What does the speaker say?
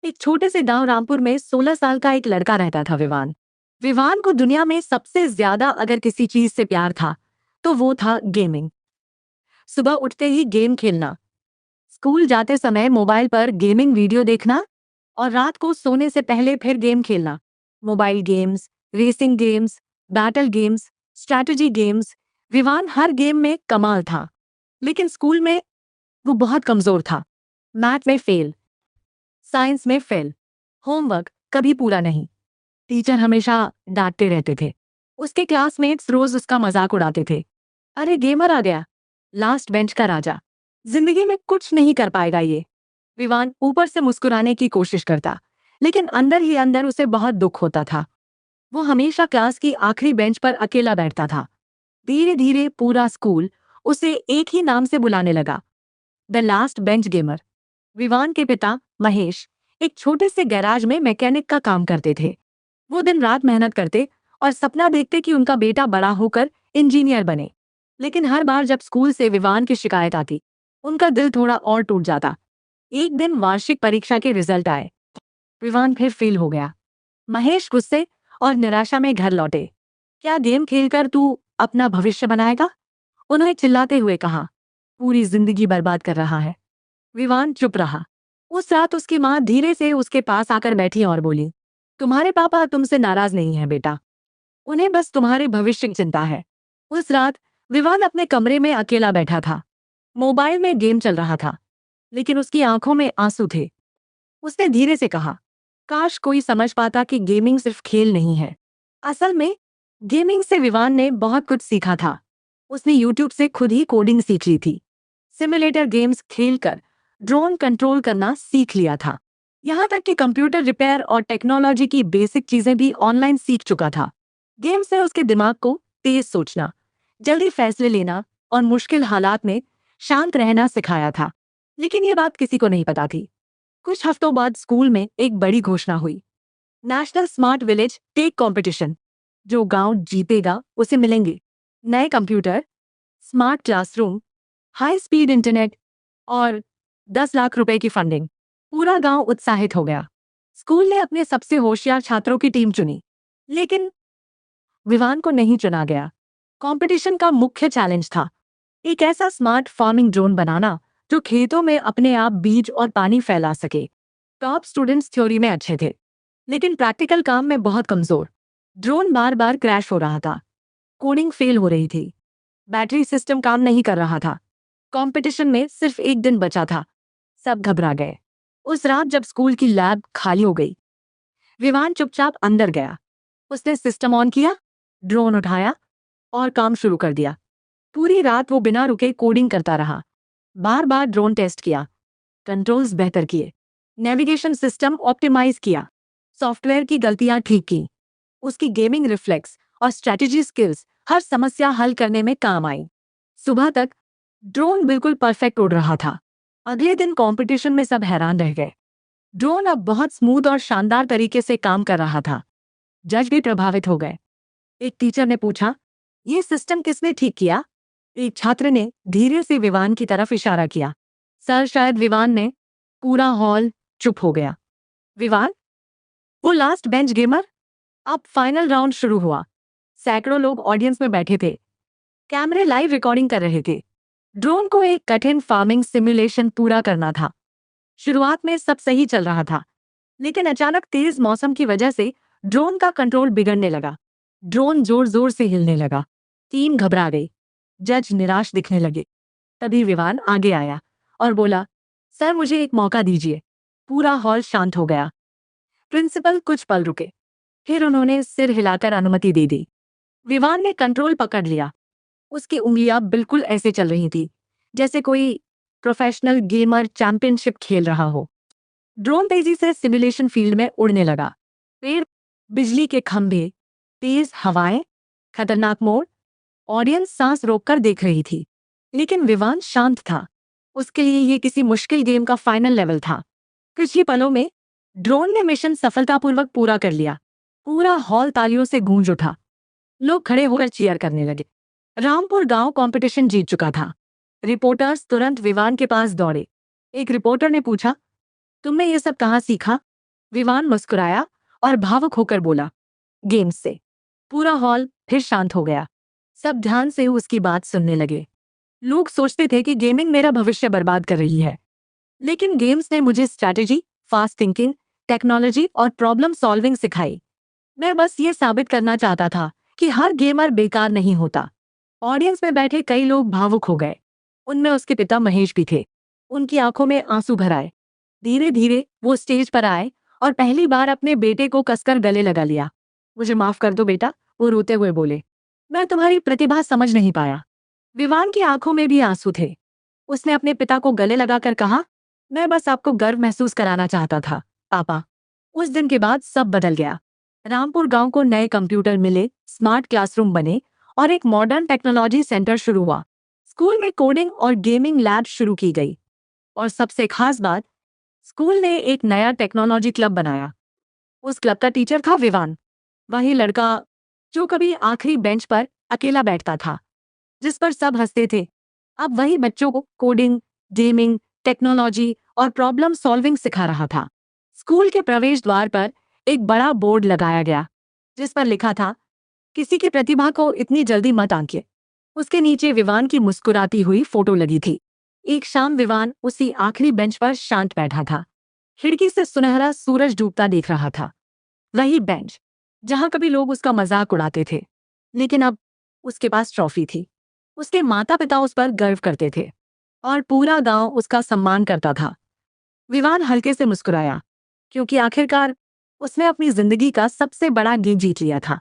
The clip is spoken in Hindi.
एक छोटे से गांव रामपुर में 16 साल का एक लड़का रहता था, विवान। विवान को दुनिया में सबसे ज्यादा अगर किसी चीज से प्यार था तो वो था गेमिंग। सुबह उठते ही गेम खेलना, स्कूल जाते समय मोबाइल पर गेमिंग वीडियो देखना और रात को सोने से पहले फिर गेम खेलना। Mobile games, racing games, battle games, strategy games. Vivaan हर गेम में कमाल था, लेकिन स्कूल में वो बहुत कमजोर था। मैथ में फेल, साइंस में फेल, होमवर्क कभी पूरा नहीं। टीचर हमेशा डांटते रहते थे। उसके क्लासमेट्स रोज उसका मजाक उड़ाते थे। अरे गेमर आ गया, लास्ट बेंच का राजा, जिंदगी में कुछ नहीं कर पाएगा ये। विवान ऊपर से मुस्कुराने की कोशिश करता, लेकिन अंदर ही अंदर उसे बहुत दुख होता था। वो हमेशा क्लास की आखिरी बेंच पर अकेला बैठता था। धीरे धीरे पूरा स्कूल उसे एक ही नाम से बुलाने लगा, the last bench gamer. Vivaan के पिता महेश एक छोटे से गैराज में मैकेनिक का काम करते थे। वो दिन रात मेहनत करते और सपना देखते कि उनका बेटा बड़ा होकर इंजीनियर बने। लेकिन हर बार जब स्कूल से विवान की शिकायत आती, उनका दिल थोड़ा और टूट जाता। एक दिन वार्षिक परीक्षा के रिजल्ट आए। विवान फिर फेल हो गया। महेश गुस्से और निराशा में घर लौटे। क्या गेम खेलकर तू अपना भविष्य बनाएगा? उन्होंने चिल्लाते हुए कहा। पूरी जिंदगी बर्बाद कर रहा है। विवान चुप रहा। उस रात उसकी माँ धीरे से उसके पास आकर बैठी और बोली, तुम्हारे पापा तुमसे नाराज नहीं है बेटा, उन्हें बस तुम्हारे भविष्य की चिंता है। उस रात विवान अपने कमरे में अकेला बैठा था। मोबाइल में गेम चल रहा था, लेकिन उसकी आंखों में आंसू थे। उसने धीरे से कहा, काश कोई समझ पाता कि गेमिंग सिर्फ खेल नहीं है। असल में गेमिंग से विवान ने बहुत कुछ सीखा था। उसने यूट्यूब से खुद ही कोडिंग सीख ली थी। सिमुलेटर गेम्स खेलकर ड्रोन कंट्रोल करना सीख लिया था। यहाँ तक कि कंप्यूटर रिपेयर और टेक्नोलॉजी की बेसिक चीजें भी ऑनलाइन सीख चुका था। गेम्स ने उसके दिमाग को तेज सोचना, जल्दी फैसले लेना और मुश्किल हालात में शांत रहना सिखाया था। लेकिन ये बात किसी को नहीं पता थी। कुछ हफ्तों बाद स्कूल में एक बड़ी घोषणा हुई, national smart village tech competition. जो गांव जीतेगा उसे मिलेंगे नए computer, smart classroom, high speed internet और 10 लाख रुपए की फंडिंग। पूरा गांव उत्साहित हो गया। स्कूल ने अपने सबसे होशियार छात्रों की टीम चुनी, लेकिन विवान को नहीं चुना गया। कंपटीशन का मुख्य चैलेंज था एक ऐसा स्मार्ट फार्मिंग ड्रोन बनाना जो खेतों में अपने आप बीज और पानी फैला सके। टॉप स्टूडेंट्स थ्योरी में अच्छे थे, लेकिन प्रैक्टिकल काम में बहुत कमजोर। ड्रोन बार बार क्रैश हो रहा था, कोडिंग फेल हो रही थी, बैटरी सिस्टम काम नहीं कर रहा था। कंपटीशन में सिर्फ एक दिन बचा था। सब घबरा गए। उस रात जब स्कूल की लैब खाली हो गई, विवान चुपचाप अंदर गया। उसने सिस्टम ऑन किया, ड्रोन उठाया और काम शुरू कर दिया। पूरी रात वो बिना रुके कोडिंग करता रहा। बार बार ड्रोन टेस्ट किया, कंट्रोल्स बेहतर किए, नेविगेशन सिस्टम ऑप्टिमाइज किया, सॉफ्टवेयर की गलतियां ठीक की। उसकी गेमिंग रिफ्लेक्स और स्ट्रैटेजी स्किल्स हर समस्या हल करने में काम आई। सुबह तक ड्रोन बिल्कुल परफेक्ट उड़ रहा था। अगले दिन कंपटीशन में सब हैरान रह गए। ड्रोन अब बहुत स्मूथ और शानदार तरीके से काम कर रहा था। जज भी प्रभावित हो गए। एक टीचर ने पूछा, ये सिस्टम किसने ठीक किया? एक छात्र ने धीरे से विवान की तरफ इशारा किया। सर, शायद विवान ने। पूरा हॉल चुप हो गया। विवान, वो लास्ट बेंच गेमर। अब फाइनल राउंड शुरू हुआ। सैकड़ों लोग ऑडियंस में बैठे थे। कैमरे लाइव रिकॉर्डिंग कर रहे थे। ड्रोन को एक कठिन फार्मिंग सिमुलेशन पूरा करना था। शुरुआत में सब सही चल रहा था, लेकिन अचानक तेज मौसम की वजह से ड्रोन का कंट्रोल बिगड़ने लगा। ड्रोन जोर जोर से हिलने लगा। टीम घबरा गई। जज निराश दिखने लगे। तभी विवान आगे आया और बोला, सर मुझे एक मौका दीजिए। पूरा हॉल शांत हो गया। प्रिंसिपल कुछ पल रुके, फिर उन्होंने सिर हिलाकर अनुमति दे दी। विवान ने कंट्रोल पकड़ लिया। उसकी उंगलियां बिल्कुल ऐसे चल रही थी जैसे कोई प्रोफेशनल गेमर चैंपियनशिप खेल रहा हो। ड्रोन तेजी से सिमुलेशन फील्ड में उड़ने लगा। पेड़, बिजली के खंभे, तेज हवाएं, खतरनाक मोड़। ऑडियंस सांस रोककर देख रही थी, लेकिन विवान शांत था। उसके लिए ये किसी मुश्किल गेम का फाइनल लेवल था। कुछ ही पलों में ड्रोन ने मिशन सफलतापूर्वक पूरा कर लिया। पूरा हॉल तालियों से गूंज उठा। लोग खड़े होकर चीयर करने लगे। रामपुर गांव कंपटीशन जीत चुका था। रिपोर्टर्स तुरंत विवान के पास दौड़े। एक रिपोर्टर ने पूछा, तुमने ये सब कहाँ सीखा? विवान मुस्कुराया और भावुक होकर बोला, गेम्स से। पूरा हॉल फिर शांत हो गया। सब ध्यान से उसकी बात सुनने लगे। लोग सोचते थे कि गेमिंग मेरा भविष्य बर्बाद कर रही है, लेकिन गेम्स ने मुझे स्ट्रैटेजी, फास्ट थिंकिंग, टेक्नोलॉजी और प्रॉब्लम सॉल्विंग सिखाई। मैं बस ये साबित करना चाहता था कि हर गेमर बेकार नहीं होता। ऑडियंस में बैठे कई लोग भावुक हो गए। उनमें उसके पिता महेश भी थे। उनकी आंखों में आंसू भर आए। धीरे धीरे वो स्टेज पर आए और पहली बार अपने बेटे को कसकर गले लगा लिया। मुझे माफ कर दो बेटा, वो रोते हुए बोले। मैं तुम्हारी प्रतिभा समझ नहीं पाया। विवान की आंखों में भी आंसू थे। उसने अपने पिता को गले लगाकर कहा, मैं बस आपको गर्व महसूस कराना चाहता था, पापा। उस दिन के बाद सब बदल गया। रामपुर गांव को नए कंप्यूटर मिले, स्मार्ट क्लासरूम बने और एक मॉडर्न टेक्नोलॉजी सेंटर शुरू हुआ। स्कूल में कोडिंग और गेमिंग लैब शुरू की गई। और सबसे खास बात, स्कूल ने एक नया टेक्नोलॉजी क्लब बनाया। उस क्लब का टीचर था विवान, वही लड़का जो कभी आखिरी बेंच पर अकेला बैठता था, जिस पर सब हंसते थे। अब वही बच्चों को कोडिंग, गेमिंग, टेक्नोलॉजी और प्रॉब्लम सॉल्विंग सिखा रहा था। स्कूल के प्रवेश द्वार पर एक बड़ा बोर्ड लगाया गया, जिस पर लिखा था, किसी की प्रतिभा को इतनी जल्दी मत आंकिए। उसके नीचे विवान की मुस्कुराती हुई फोटो लगी थी। एक शाम विवान उसी आखिरी बेंच पर शांत बैठा था। खिड़की से सुनहरा सूरज डूबता देख रहा था। वही बेंच जहां कभी लोग उसका मजाक उड़ाते थे, लेकिन अब उसके पास ट्रॉफी थी। उसके माता पिता उस पर गर्व करते थे और पूरा गांव उसका सम्मान करता था। विवान हल्के से मुस्कुराया, क्योंकि आखिरकार उसने अपनी जिंदगी का सबसे बड़ा गेम जीत लिया था।